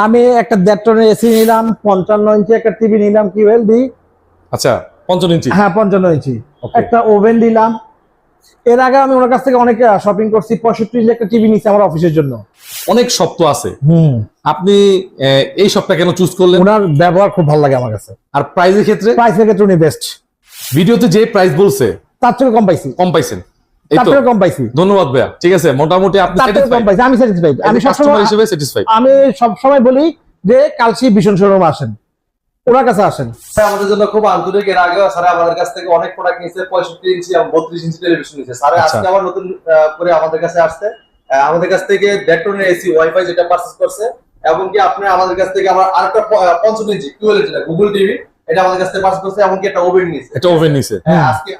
আমি একটা 1.5 টনের এসি নিলাম, 55 ইঞ্চি একটা টিভি নিলাম কিউএলডি। আচ্ছা 55 ইঞ্চি, হ্যাঁ 55 ইঞ্চি একটা ওভেন দিলাম। এর আগে আমি ওনার কাছ থেকে অনেক শপিং করছি, 65 ইঞ্চি একটা টিভি নিছি আমার অফিসের জন্য। অনেক শব্দ আছে। আপনি এই শপটা কেন চুজ করলেন? ওনার ব্যবহার খুব ভালো লাগে আমার কাছে। আর প্রাইসের ক্ষেত্রে উনি বেস্ট। ভিডিওতে যে প্রাইস বলছে তার থেকে কম পাইছি। তার থেকে কম পাইছি। ধন্যবাদ ভাইয়া। ঠিক আছে, মোটামুটি আপনি কম পাইছি, আমি স্যাটিসফাইড। আমি সবসময় বলি যে কালসি ভীষণ শোরুম আসেন, ওনার কাছে আসেন। আমাদের জন্য খুব আন্তরিক। এর আগেও স্যার আমাদের কাছ থেকে অনেক প্রোডাক্ট নিয়েছে, 65 ইঞ্চি এবং 32 ইঞ্চি টেলিভিশন নিয়েছে। স্যার আজকে আবার নতুন করে আমাদের কাছে আসছে। আমাদের কাছ থেকে 1.5 টনের এসি ওয়াইফাই যেটা পারচেজ করছে, এবং কি আপনি আমাদের কাছ থেকে আবার আরেকটা 55 ইঞ্চি কিউএলডি যেটা গুগল টিভি, এটা আমাদের কাছ থেকে পারচেজ করছে, এবং কি একটা ওভেন নিয়েছে।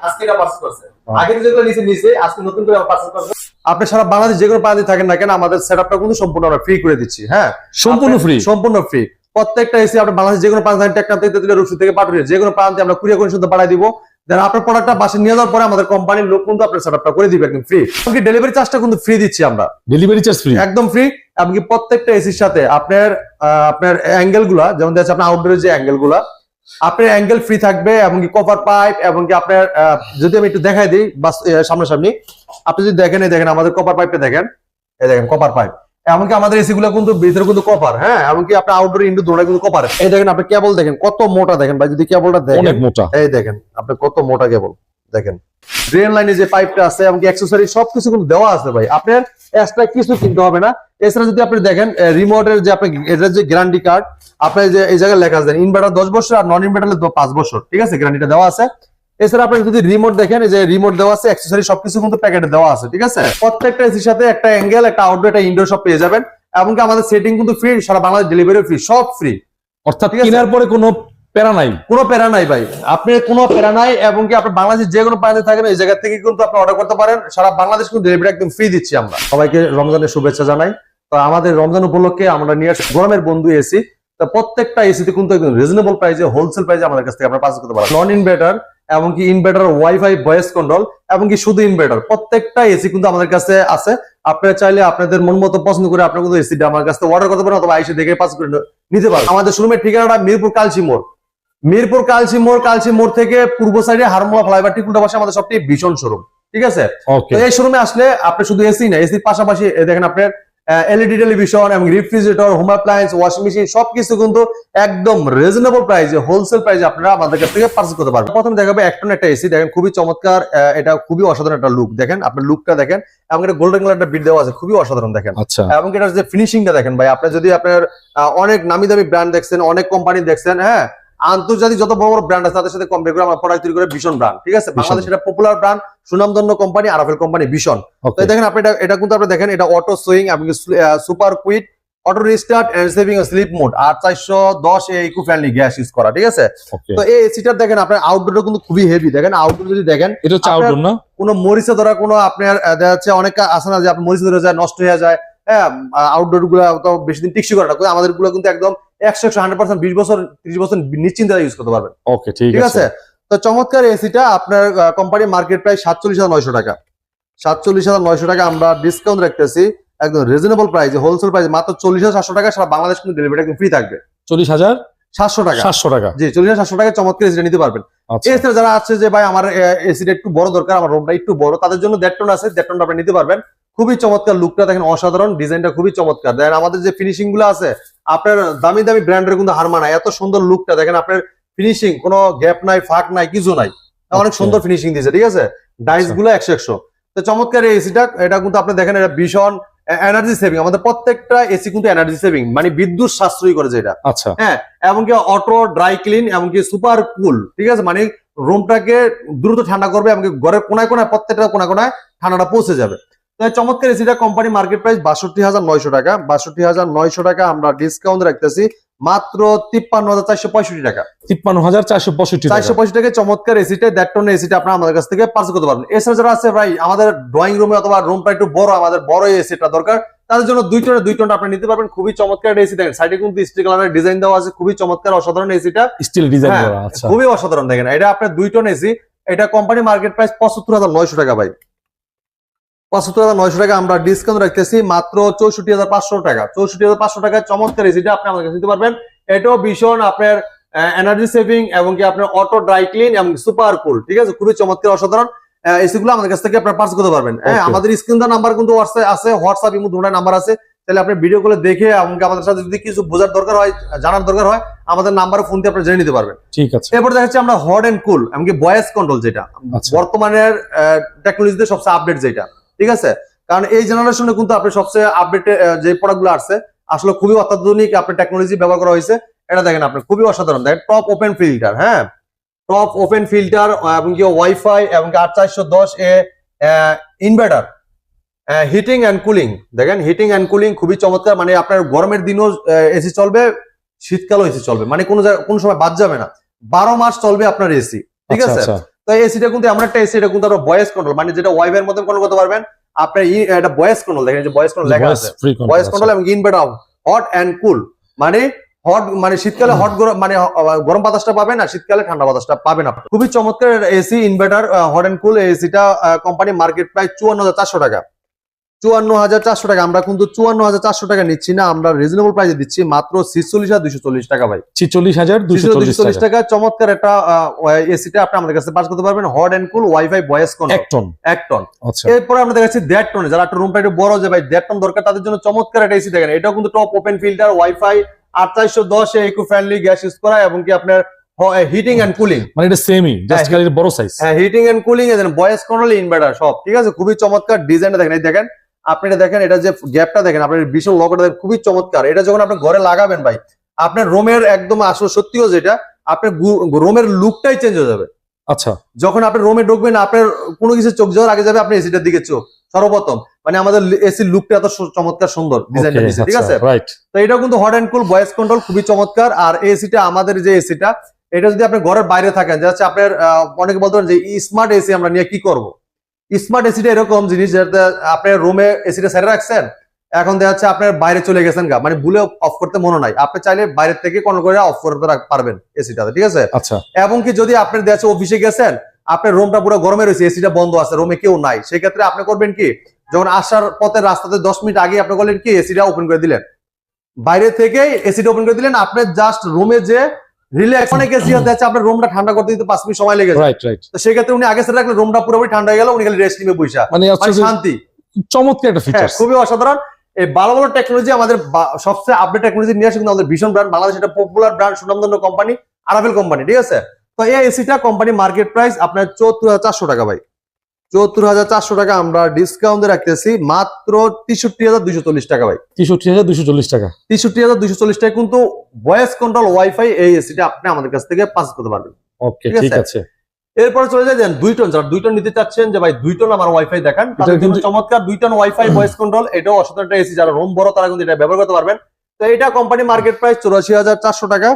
আজকে এটা পারচেজ করছে। আগে যেগুলো নিয়েছে আজকে নতুন করে পারচেজ করছে। আপনি সারা বাংলাদেশ যে কোনো প্রান্তে থাকেন না কেন, আমাদের সেটআপটা কিন্তু সম্পূর্ণ আমরা ফ্রি করে দিচ্ছি। হ্যাঁ, সম্পূর্ণ ফ্রি। প্রত্যেকটা এসি আপনি বাংলাদেশ যে কোনো প্রান্তে টেকনাফ থেকে তেতুলিয়া রূপসী থেকে পাটুরিয়া যে কোনো প্রান্তে আমরা কুরিয়ার করে শুধু পাঠিয়ে দিব। দেন আপনার প্রোডাক্টটা বাসায় নিয়ে যাওয়ার পরে আমাদের কোম্পানির লোক কিন্তু আপনার সেটআপটা করে দিবে একদম ফ্রি। এমনকি ডেলিভারি চার্জটা কিন্তু ফ্রি দিচ্ছি আমরা। ডেলিভারি চার্জ ফ্রি, একদম ফ্রি। এমনকি প্রত্যেকটা এসির সাথে আপনার অ্যাঙ্গেল গুলা, যেমন দেখছে আপনার আউটডোরের যে অ্যাঙ্গেল গুলা, আপনার অ্যাঙ্গেল ফ্রি থাকবে, এমনকি কভার পাইপ, এমনকি আপনার যদি আমি একটু দেখাই দিই সামনাসামনি, আপনি যদি দেখেন, এই দেখেন আমাদের কভার পাইপটা দেখেন, এই দেখেন কভার পাইপ। এমনকি আমাদের এসি গুলো কিন্তু ভিতরে কিন্তু কপার। হ্যাঁ, এমনকি আপনার আউটডোর ইনডোর দুটোই কিন্তু কপার। এই দেখেন আপনি কেবল দেখেন কত মোটা, দেখেন ভাই যদি কেবলটা দেখেন অনেক মোটা। এই দেখেন আপনি কত মোটা কেবল দেখেন। ড্রেন লাইনে যে পাইপটা আছে, এমনকি অ্যাকসেসরি সবকিছু কিন্তু দেওয়া আছে ভাই, আপনার এক্সট্রা কিছু কিনতে হবে না। এছাড়া যদি আপনি দেখেন রিমোটের যে আপনি এটার যে গ্যারান্টি কার্ড, আপনার যে এই জায়গায় লেখা আছে ইনভার্টার 10 বছর আর নন ইনভার্টার 5 বছর, ঠিক আছে, গ্যারান্টিটা দেওয়া আছে। এছাড়া আপনি যদি রিমোট দেখেন, এই যে রিমোট দেওয়া আছে, অ্যাকসেসরি সবকিছু কিন্তু প্যাকেটে দেওয়া আছে, ঠিক আছে। প্রত্যেকটা এসির সাথে একটা অ্যাঙ্গেল, একটা আউটডোর, একটা ইনডোর সব পেয়ে যাবেন। এমনকি আমাদের সেটিং কিন্তু ফ্রি, সারা বাংলাদেশ ডেলিভারি ফ্রি, সব ফ্রি। অর্থাৎ কেনার পরে কোনো প্যারা নাই, ভাই, আপনি কোনো প্যারা নাই। এবং কি আপনি বাংলাদেশের যে কোনো প্রান্তে থাকেন, এই জায়গা থেকে কিন্তু আপনি অর্ডার করতে পারেন। সারা বাংলাদেশ কিন্তু ডেলিভারি একদম ফ্রি দিচ্ছি আমরা। সবাইকে রমজানের শুভেচ্ছা জানাই। তো আমাদের রমজান উপলক্ষে আমরা নিয়ে আসছি গরমের বন্ধু এসি। তো প্রত্যেকটা এসিতে কিন্তু একদম রিজনেবল প্রাইসে, হোলসেল প্রাইসে আমাদের কাছ থেকে আপনারা পারচেজ করতে পারেন। নন ইনভার্টার, এমনকি ইনভার্টার, ওয়াইফাই, ভয়েস কন্ট্রোল, এমনকি শুধু ইনভার্টার, প্রত্যেকটা এসি কিন্তু আমাদের কাছে আছে। আপনারা চাইলে আপনাদের মন মতো পছন্দ করে আপনারা কিন্তু এসিটা আমার কাছে অর্ডার করতে পারেন, অথবা এসে দেখে পারচেজ করে নিতে পারেন। আমাদের শোরুমের ঠিকানাটা মিরপুর কালসি মোড়। কালসি মোড় থেকে পূর্ব সাইডে হারমোলা ফ্লাইওভার ঠিক উল্টা পাশে আমাদের সবটি ভীষণ শোরুম, ঠিক আছে। তো এই শোরুমে আসলে আপনি শুধু এসি না, এসির পাশাপাশি দেখেন আপনার এলইডি টেলিভিশন এবং refrigerator, home appliance, washing machine সবকিছু কিন্তু একদম রিজনেবল প্রাইসে, হোলসেল প্রাইসে আপনারা আমাদের কাছ থেকে পারচেজ করতে পারবেন। প্রথমে দেখাবো 1 টন একটা এসি, দেখেন খুবই চমৎকার, এটা খুবই অসাধারণ একটা লুক। দেখেন আপনার লুকটা দেখেন, এবং এটা গোল্ডেন কালার একটা বিট দেওয়া আছে, খুবই অসাধারণ দেখেন। এবং এটার যে ফিনিশিংটা দেখেন ভাই, আপনি যদি আপনার অনেক নামি দামি ব্র্যান্ড দেখছেন, অনেক কোম্পানি দেখছেন, হ্যাঁ, আন্তর্জাতিক যত বড় বড় ব্র্যান্ড আছে তাদের সাথে কম্পেয়ার করে আমরা প্রোডাক্ট তৈরি করে ভীষণ ব্র্যান্ড, ঠিক আছে। বাংলাদেশ এটা পপুলার ব্র্যান্ড, সুনামধন্য কোম্পানি, আরএফএল কোম্পানি ভীষণ। তো দেখেন আপনি এটা কিন্তু আপনি দেখেন, এটা অটো সুইং এবং super quick, auto restart and saving sleep mode, আর 410 ইকো ফ্রেন্ডলি গ্যাস ইউজ করা, ঠিক আছে। তো এই এসিটা দেখেন আপনার আউটডোরটা কিন্তু খুবই হেভি। দেখেন আউটডোর যদি দেখেন, এটা হচ্ছে আউটডোর না, কোনো মরিচা ধরা কোনো আপনার দেখা যাচ্ছে অনেক আছে না যে আপনার মরিচা ধরে যায়, নষ্ট হয়ে যায়। হ্যাঁ, আউটডোর গুলা তো বেশি দিন টিকসই করে না, আমাদের গুলো কিন্তু একদম 100% 20 বছর 30 বছর নিশ্চিন্তে ইউজ করতে পারবেন। ওকে, ঠিক আছে। তো চমৎকার এসিটা আপনার কোম্পানি মার্কেট প্রাইস 47,900 টাকা। 47,900 টাকা আমরা ডিসকাউন্ট রাখতেছি একদম রিজনেবল প্রাইসে, হোলসেল প্রাইসে মাত্র 40,700 টাকা। সারা বাংলাদেশ কিন্তু ডেলিভারি একদম ফ্রি থাকবে। 40,700 টাকা। 700 টাকা, জি, 40,700 টাকায় চমৎকার এসিটা নিতে পারবেন। এছাড়া যারা আছে যে ভাই আমার এসিটা একটু বড় দরকার, আমার রুমটা একটু বড়, তাদের জন্য 1.5 টন আছে, 1.5 টন আপনি নিতে পারবেন। খুবই চমৎকার লুকটা দেখেন, অসাধারণ ডিজাইনটা খুবই চমৎকার। দেখেন আমাদের যে ফিনিশিং গুলো আছে, আপনার দামি দামি ব্র্যান্ডের কিন্তু হার মানায়। এত সুন্দর লুকটা দেখেন, আপনার ফিনিশিং কোনো গ্যাপ নাই, ফাঁক নাই, কিছু নাই, অনেক সুন্দর ফিনিশিং দিয়েছে, ঠিক আছে। ডাইস গুলো 100 তো চমৎকার এই এসিটা। এটা কিন্তু আপনি দেখেন এটা ভীষণ এনার্জি সেভিং। আমাদের প্রত্যেকটা এসি কিন্তু এনার্জি সেভিং, মানে বিদ্যুৎ সাশ্রয়ী করে যেটা। আচ্ছা, হ্যাঁ, এমনকি অটো ড্রাই ক্লিন, এমনকি সুপার কুল, ঠিক আছে, মানে রুমটাকে দ্রুত ঠান্ডা করবে, এমনকি ঘরের কোনায় কোনায়, প্রত্যেকটা কোনায় কোনায় ঠান্ডাটা পৌঁছে যাবে। চমৎকার এসিটা কোম্পানি মার্কেট প্রাইস 62,900 টাকা। 62,900 টাকা আমরা ডিসকাউন্ট রাখতেছি মাত্র 53,465 টাকা। 53,465 টাকা চমৎকার এসিটা, 1.5 টন এসিটা আপনারা আমাদের কাছ থেকে পারচেজ করতে পারবেন। এছাড়া যারা আছে ভাই আমাদের ড্রয়িং রুমে অথবা রুমটা একটু বড়, আমাদের বড় এসিটা দরকার, তাদের জন্য 2 টন আপনি নিতে পারবেন। খুবই চমৎকার এসি দেখেন, সাইডে কিন্তু স্টিল কালারের ডিজাইন দেওয়া আছে, খুবই চমৎকার অসাধারণ এসিটা, স্টিল ডিজাইন করা আছে, খুবই অসাধারণ দেখেন। এটা আপনার 2 টন এসি, এটা কোম্পানি মার্কেট প্রাইস 75,900 টাকা ভাই। ৭৫,৯০০ টাকা আমরা ডিসকাউন্ট রাখতেছি মাত্র ৬৪,৫০০ টাকা। ৬৪,৫০০ টাকায় চমৎকার এসিটা আপনি আমাদের কাছে নিতে পারবেন। এটাও ভীষণ আপনার এনার্জি সেভিং এবং কি আপনার অটো ড্রাই ক্লিন এবং সুপার কুল, ঠিক আছে, খুবই চমৎকার অসাধারণ এসি গুলো আমাদের কাছ থেকে আপনার পারচেজ করতে পারবেন। হ্যাঁ, আমাদের স্ক্রিন দা নাম্বার কিন্তু আছে, হোয়াটসঅ্যাপ ইমো দুটো নাম্বার আছে, তাহলে আপনি ভিডিও কলে দেখে এমনকি আমাদের সাথে যদি কিছু বোঝার দরকার হয়, জানার দরকার হয়, আমাদের নাম্বারে ফোন দিয়ে আপনি জেনে নিতে পারবেন। ঠিক আছে। এরপর দেখাচ্ছি আমরা হট এন্ড কুল এমনকি ভয়েস কন্ট্রোল, যেটা বর্তমানের টেকনোলজিতে সবচেয়ে আপডেট, যেটা ঠিক আছে, কারণ এই জেনারেশনে কিন্তু আপনি সবচেয়ে আপডেট যে প্রোডাক্টগুলো আসছে আসলে খুবই অত্যাধুনিক আপনার টেকনোলজি ব্যবহার করা হয়েছে। এটা দেখেন আপনি খুবই অসাধারণ, দেখেন টপ ওপেন ফিল্টার, হ্যাঁ, টপ ওপেন ফিল্টার এবং কি ওয়াইফাই এবং কি ৮৪১০ ইনভার্টার, হিটিং এন্ড কুলিং, দেখেন হিটিং এন্ড কুলিং খুবই চমৎকার। মানে আপনার গরমের দিনও এসি চলবে, শীতকালও এসি চলবে, মানে কোনো সময় বাদ যাবে না, ১২ মাস চলবে আপনার এসি, ঠিক আছে। তো এসিটা কিন্তু এমন একটা এসি, এটা কিন্তু আপনার ভয়েস কন্ট্রোল, মানে যেটা ওয়াইফাই এর মধ্যে কন্ট্রোল করতে পারবেন আপনার। এটা ভয়েস কন্ট্রোল, দেখেন যে ভয়েস কন্ট্রোল লেখা আছে, ভয়েস কন্ট্রোল এবং ইনভার্টার হট এন্ড কুল, মানে হট মানে শীতকালে হট মানে গরম বাতাসটা পাবেন আর শীতকালে ঠান্ডা বাতাসটা পাবেন আপনি। খুবই চমৎকার AC inverter hot and cool. এসিটা কোম্পানি মার্কেট প্রাইস ৫৪,৪০০ টাকা। ৫৪,৪০০ টাকা। আমরা কিন্তু ৫৪,৪০০ টাকা নিচ্ছি না, আমরা রিজনেবল প্রাইসে দিচ্ছি মাত্র ৪৬,২৪০ টাকা ভাই। ৪৬,২৪০ টাকা। চমৎকার একটা এসিটা আপনি আমাদের কাছে পাস করতে পারবেন, hot and cool wifi voice control ১ ton. এরপরে আমরা দেখাচ্ছি ১.৫ টন, যারা একটা রুমটা একটু বড়, যে ভাই ১.৫ টন দরকার, তাদের জন্য চমৎকার একটা এসি দেখেন। এটাও কিন্তু top open filter, wifi ৮৪১০ eco friendly gas use করা এবং কি আপনার হিটিং এন্ড কুলিং, মানে এটা সেমই জাস্ট খালি বড় সাইজ। হ্যাঁ, heating and cooling and voice control inverter সব, ঠিক আছে, খুবই চমৎকার ডিজাইনটা দেখেন। এই দেখেন আপনি এটা দেখেন, এটা যে গ্যাপটা দেখেন, আপনার ভীষণ লগটা দেখেন, খুবই চমৎকার। এটা যখন আপনি ঘরে লাগাবেন ভাই, আপনার রুমের একদম আসলে সত্যিও যেটা আপনার রুমের লুকটাই চেঞ্জ হয়ে যাবে। আচ্ছা, যখন আপনি রুমে ঢুকবেন, আপনার কোনো কিছু চোখ যাওয়ার আগে যাবে আপনি এসিটার দিকে চোখ সর্বপ্রথম, মানে আমাদের এসির লুকটা এত চমৎকার সুন্দর ডিজাইনটা দিয়েছে, ঠিক আছে। তো এটাও কিন্তু hot and cool voice control, খুবই চমৎকার। আর এসিটা আমাদের যে এসিটা, এটা যদি আপনি ঘরের বাইরে থাকেন, যাচ্ছে আপনার অনেকে বলতে পারেন যে স্মার্ট এসি আমরা নিয়ে কি করব। স্মার্ট এসিটা এরকম জিনিস, যেটা আপনার রুমে এসিটা সেরে রাখছেন, এখন দেখা যাচ্ছে আপনার বাইরে চলে গেছেন গা, মানে ভুলে অফ করতে মনে নাই, আপনি চাইলে বাইরে থেকে কন্ট্রোল করে অফ করতে পারবেন এসিটাতে, ঠিক আছে। আচ্ছা, এবং কি যদি আপনি দেখা যাচ্ছে অফিসে গেছেন, আপনার রুমটা পুরো গরমে রয়েছে, এসিটা বন্ধ আছে, রুমে কেউ নাই, সেই ক্ষেত্রে আপনি করবেন কি, যখন আসার পথে রাস্তাতে ১০ মিনিট আগে আপনি করলেন কি, এসিটা ওপেন করে দিলেন, বাইরে থেকে এসিটা ওপেন করে দিলেন, আপনি জাস্ট রুমে যে রিল্যাক্স, অনেক এসি আছে আপনার রুমটা ঠান্ডা করতে দিতে 5 মিনিট সময় লেগে যায়, তো সেই ক্ষেত্রে উনি আগে সেটা রাখলে রুমটা পুরোপুরি ঠান্ডা হয়ে গেল, উনি খালি রেস্ট নিয়ে বসে, মানে শান্তি। চমৎকার একটা ফিচার, খুবই অসাধারণ। এই ভালো ভালো টেকনোলজি, আমাদের সবচেয়ে আপডেট টেকনোলজি নিয়ে আসে কিন্তু আমাদের ভীষণ ব্র্যান্ড, বাংলাদেশ এটা পপুলার ব্র্যান্ড, সুনামধন্য কোম্পানি আরাভেল কোম্পানি, ঠিক আছে। তো এই এসিটা কোম্পানি মার্কেট প্রাইস আপনার ৭৪,৪০০ টাকা ভাই। ৭৪,৪০০ টাকা আমরা ডিসকাউন্টে রাখতেছি মাত্র ৬৩,২৪০ টাকা ভাই। ৬৩,২৪০ টাকা। ৬৩,২৪০ টাকা কিন্তু ভয়েস কন্ট্রোল ওয়াইফাই এই এসিটা আপনি আমাদের কাছ থেকে পাস করতে পারবেন। ওকে, ঠিক আছে। এরপরে চলে যায় ২ টন, যারা ২ টন নিতে চাচ্ছেন, যে ভাই ২ টন আমার ওয়াইফাই দেখান, তাদের জন্য চমৎকার ২ টন ওয়াইফাই ভয়েস কন্ট্রোল, এটাও অসাধারণ একটা এসি, যারা রুম বড় তারা কিন্তু এটা ব্যবহার করতে পারবেন। তো এটা কোম্পানি মার্কেট প্রাইস ৮৪,৪০০ টাকা।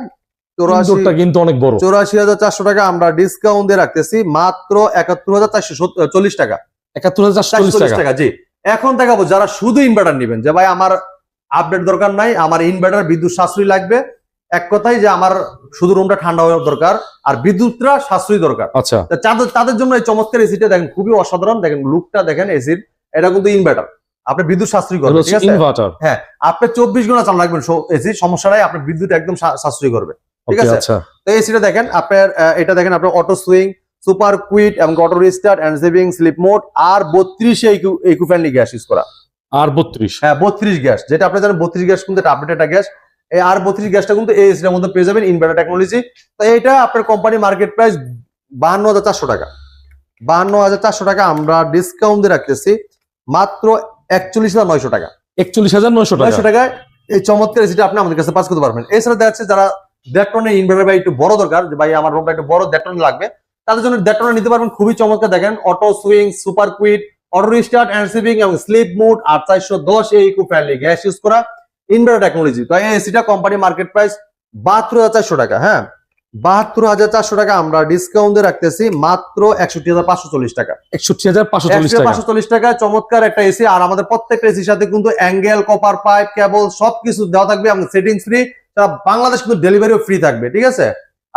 ৮৪,৪০০ টাকা আমরা ডিসকাউন্ট দিয়ে রাখতেছি মাত্র ৭১,৪৪০ টাকা। ৭১,৪৪০ টাকা, জি। এখন দেখাবো যারা শুধু ইনভার্টার নেবেন, যে ভাই আমার আপডেট দরকার নাই, আমার ইনভার্টার বিদ্যুৎ সাশ্রয়ী লাগবে, এক কথাই যে আমার শুধু রুমটা ঠান্ডা হওয়ার দরকার আর বিদ্যুৎটা সাশ্রয়ী দরকার। আচ্ছা, তাদের জন্য এই চমৎকার এসিটা দেখেন, খুবই অসাধারণ, দেখেন লুকটা দেখেন এসির, এটা কিন্তু ইনভার্টার, আপনি বিদ্যুৎ সাশ্রয়ী করবেন, ঠিক আছে। হ্যাঁ, আপনি ২৪ ঘন্টা চালু রাখবেন এসি, সমস্যা নাই, আপনার বিদ্যুৎ একদম সাশ্রয়ী করবে, ঠিক আছে। তো এসিটা দেখেন আপনার, এটা দেখেন আপনার অটো সুইং, সুপার কুইট এবং auto restart and saving sleep mode, আর ৩২ ইকো ফ্রেন্ডলি গ্যাস ইউজ করা, আর ৩২, হ্যাঁ ৩২ গ্যাস, যেটা আপনি জানেন ৩২ গ্যাস কিন্তু এটা আপডেট একটা গ্যাস। এই আর ৩২ গ্যাসটা কিন্তু এই এসিটার মধ্যে পেয়ে যাবেন, ইনভার্টার টেকনোলজি। তো এটা আপনার কোম্পানি মার্কেট প্রাইস ৫২,৪০০ টাকা। ৫২,৪০০ টাকা আমরা ডিসকাউন্ট দিয়ে রাখতেছি মাত্র ৪১,৯০০ টাকা। ৪১,৯০০ টাকা এই চমৎকার এসিটা আপনি আমাদের কাছে পাস করতে পারবেন। এছাড়া দেখা যাচ্ছে যারা ১.৫ টনের ইনভার্টার ভাই একটু বড় দরকার, যে ভাই আমার রুমটা একটু বড় ১.৫ টন লাগবে, তাদের জন্য ১.৫ টনের নিতে পারবেন, খুবই চমৎকার। দেখেন auto swing, super quiet, auto restart and saving এবং sleep mode, ৮৪১০ eco friendly gas use করা ইনভার্টার টেকনোলজি। তো এই এসিটা কোম্পানি মার্কেট প্রাইস ৭২,৪০০ টাকা। হ্যাঁ, ৭২,৪০০ টাকা আমরা ডিসকাউন্ট দিয়ে রাখতেছি মাত্র ৬১,৫৪০ টাকা। ৬১,৫৪০ টাকা। চমৎকার একটা এসি। আর আমাদের প্রত্যেকটা এসির সাথে কিন্তু অ্যাঙ্গেল, কপার পাইপ, কেবল সবকিছু দেওয়া থাকবে এবং সেটিংস ফ্রি, সারা বাংলাদেশ কিন্তু ডেলিভারিও ফ্রি থাকবে, ঠিক আছে।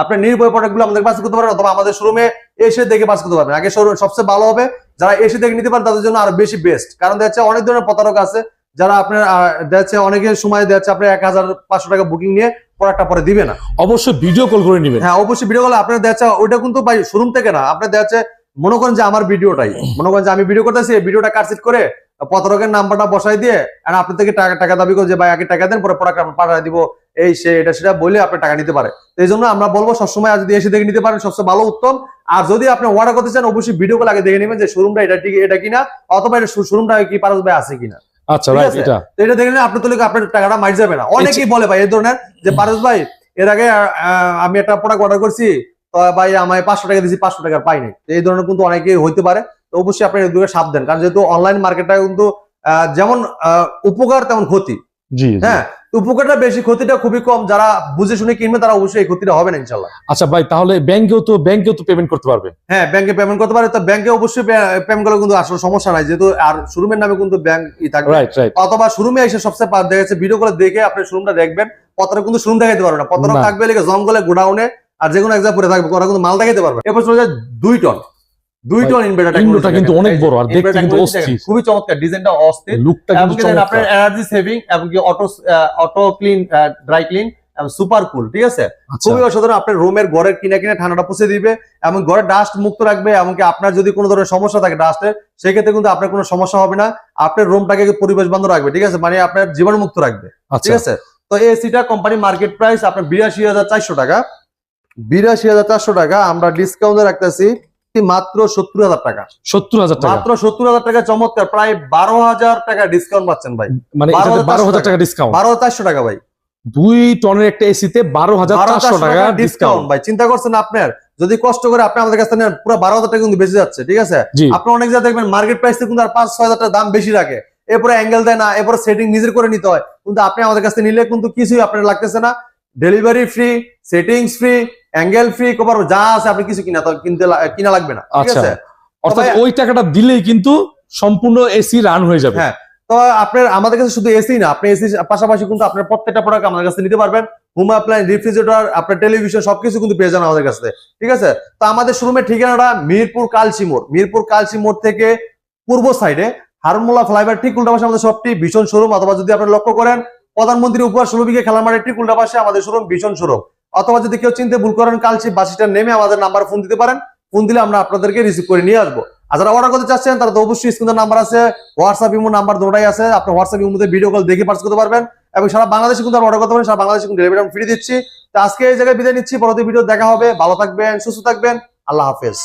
আপনি নির্ভয় প্রোডাক্টগুলো আমাদের পারচেজ করতে পারেন, অথবা আমাদের শোরুমে এসে দেখে পারচেজ করতে পারবেন। আগে সবচেয়ে ভালো হবে যারা এসে দেখে নিতে পারেন, তাদের জন্য আরো বেশি বেস্ট। কারণ দেখা যাচ্ছে অনেক ধরনের প্রতারক আছে যারা আপনার দেখা যাচ্ছে অনেকের সময় দেখা যাচ্ছে আপনার 1500 টাকা বুকিং নিয়ে প্রোডাক্টটা পরে দিবে না। অবশ্যই ভিডিও কল করে নেবেন। হ্যাঁ, অবশ্যই ভিডিও কল। আপনার দেখা যাচ্ছে ওইটা কিন্তু ভাই শোরুম থেকে না, আপনার দেখা যাচ্ছে মনে করেন যে আমার ভিডিওটাই, মনে করেন যে আমি ভিডিও করতেছি, ভিডিওটা কাটসিট করে প্রতারকের নাম্বারটা বসাই দিয়ে আর আপনার থেকে টাকা দাবি করে যে ভাই আগে টাকা দেন, পরে প্রোডাক্ট আমরা পাঠিয়ে দিব, এই সে এটা সেটা বলে আপনি টাকা নিতে পারে। এই জন্য আমরা বলবো সবসময় যদি এসে দেখে নিতে পারেন সবচেয়ে ভালো উত্তম। আর যদি আপনি অর্ডার করতে চান অবশ্যই ভিডিও কল আগে দেখে নেবেন যে শোরুমটা এটা কিনা, অথবা এটা শোরুমটা কি পারস ভাই আছে কিনা। আচ্ছা রাইট, এটা দেখে নিলে আপনি তো আপনার টাকাটা মাইর যাবে না। অনেকেই বলে ভাই এই ধরনের যে পারস ভাই এর আগে আমি একটা প্রোডাক্ট অর্ডার করছি, তো ভাই আমায় 500 টাকা দিয়েছি, 500 টাকা পাই নাই। এই ধরনের কিন্তু অনেকেই হইতে পারে। তো অবশ্যই আপনি এর দিকে সাবধান, কারণ যেহেতু অনলাইন মার্কেটটা কিন্তু যেমন উপকার তেমন ক্ষতি। হ্যাঁ, উপকারটা বেশি, ক্ষতিটা খুবই কম। যারা বুঝে শুনে কিনবে তারা অবশ্যই এই ক্ষতিটা হবে না ইনশাআল্লাহ। আচ্ছা ভাই, তাহলে ব্যাংকেও তো পেমেন্ট করতে পারবে? হ্যাঁ, ব্যাংকে পেমেন্ট করতে পারে। তো ব্যাংকে অবশ্যই পেমেন্ট করলে কিন্তু আসলে সমস্যা নাই, যেহেতু আর শোরুমের নামে কিন্তু ব্যাংক থাকবে। অথবা শোরুমে এসে সবচেয়ে দেখা যাচ্ছে ভিডিও করে দেখে আপনি শোরুমটা দেখবেন। প্রতারক কিন্তু শোরুম দেখাইতে পারবে না, প্রতারক থাকবে লেগে জঙ্গলে গোডাউনে আর যেকোনো এক জায়গায় পড়ে থাকবে, ওরা কিন্তু মাল দেখাইতে পারবে। এরপর চলে যায় 2 টন ইনভার্টারটা কিন্তু অনেক বড় আর দেখতে কিন্তু অস্থির, খুবই চমৎকার, ডিজাইনটা অস্থির, লুকটা কিন্তু চমৎকার। আপনার এনার্জি সেভিং এবং কি auto clean, dry clean, super cool, ঠিক আছে, খুবই অসাধারণ। আপনার রুমের ঘরের কিনা ঠান্ডাটা পৌঁছে দিবে এবং ঘরের ডাস্ট মুক্ত রাখবে। এমনকি আপনার যদি কোনো ধরনের সমস্যা থাকে ডাস্টের, সেক্ষেত্রে কিন্তু আপনার কোনো সমস্যা হবে না। আপনার রুমটাকে পরিবেশ বান্ধব রাখবে, ঠিক আছে, মানে আপনার জীবাণু মুক্ত রাখবে, ঠিক আছে। তো এসিটা কোম্পানি মার্কেট প্রাইস আপনার 82,400 টাকা। 82,400 টাকা আমরা ডিসকাউন্টে রাখতেছি মাত্র 70,000 টাকা। 70,000 টাকা, মাত্র 70,000 টাকা। চমৎকার, প্রায় 12,000 টাকা ডিসকাউন্ট পাচ্ছেন ভাই। মানে 12,000 টাকা ডিসকাউন্ট, 12,400 টাকা ভাই। 2 টনের একটা এসিতে 12,400 টাকা ডিসকাউন্ট ভাই। চিন্তা করছেন আপনার যদি কষ্ট করে আপনি আমাদের কাছে নেন, পুরো 12,000 টাকা কিন্তু বেঁচে যাচ্ছে, ঠিক আছে। আপনি অনেক জায়গায় দেখবেন মার্কেট প্রাইস থেকে কিন্তু আর 5-6,000 টাকা দাম বেশি রাখে, এরপরে অ্যাঙ্গেল দেয় না, এরপরে সেটিং নিজের করে নিতে হয়। কিন্তু আপনি আমাদের কাছে নিলে কিন্তু কিছুই আপনার লাগতেছে না, delivery free, settings free, angle free, cover যা আছে আপনি কিছু কিনা লাগবে না, ঠিক আছে। অর্থাৎ ওই টাকাটা দিলেই কিন্তু সম্পূর্ণ এসি রান হয়ে যাবে। হ্যাঁ, তো আপনার আমাদের কাছে শুধু এসি না, আপনি এসির পাশাপাশি কিন্তু আপনার প্রত্যেকটা প্রোডাক্ট আমাদের কাছে নিতে পারবেন। হোম অ্যাপ্লায়েন্স, রেফ্রিজারেটর, আপনার টেলিভিশন সবকিছু কিন্তু পেয়ে যান আমাদের কাছে, ঠিক আছে। তো আমাদের শোরুমের ঠিকানাটা মিরপুর কালসি মোড়। মিরপুর কালসি মোড় থেকে পূর্ব সাইডে হারমোলা ফ্লাইওভার ঠিক উল্টা পাশে আমাদের শপটি ভীষণ শোরুম। অথবা যদি আপনি লক্ষ্য করেন প্রধানমন্ত্রী উপহার 16 বিঘা খেলার মাঠের ঠিক উল্টা পাশে আমাদের শোরুম ভীষণ শোরুম। অথবা যদি কেউ চিনতে ভুল করেন, কালসি বাস স্ট্যান্ড নেমে আমাদের নাম্বার ফোন দিতে পারেন, ফোন দিলে আমরা আপনাদেরকে রিসিভ করে নিয়ে আসবো। আর যারা অর্ডার করতে চাচ্ছেন তারা তো অবশ্যই স্ক্রিনের নাম্বার আছে, হোয়াটসঅ্যাপ ইমো নাম্বার দুটোই আছে, আপনি হোয়াটসঅ্যাপ ইমোতে ভিডিও কল দেখে পার্চেজ করতে পারবেন এবং সারা বাংলাদেশে কিন্তু অর্ডার করতে পারেন। সারা বাংলাদেশে কিন্তু ডেলিভারি ফ্রি দিচ্ছি। তো আজকে এই জায়গায় বিদায় নিচ্ছি, পরবর্তী ভিডিও দেখা হবে। ভালো থাকবেন, সুস্থ থাকবেন, আল্লাহ হাফেজ।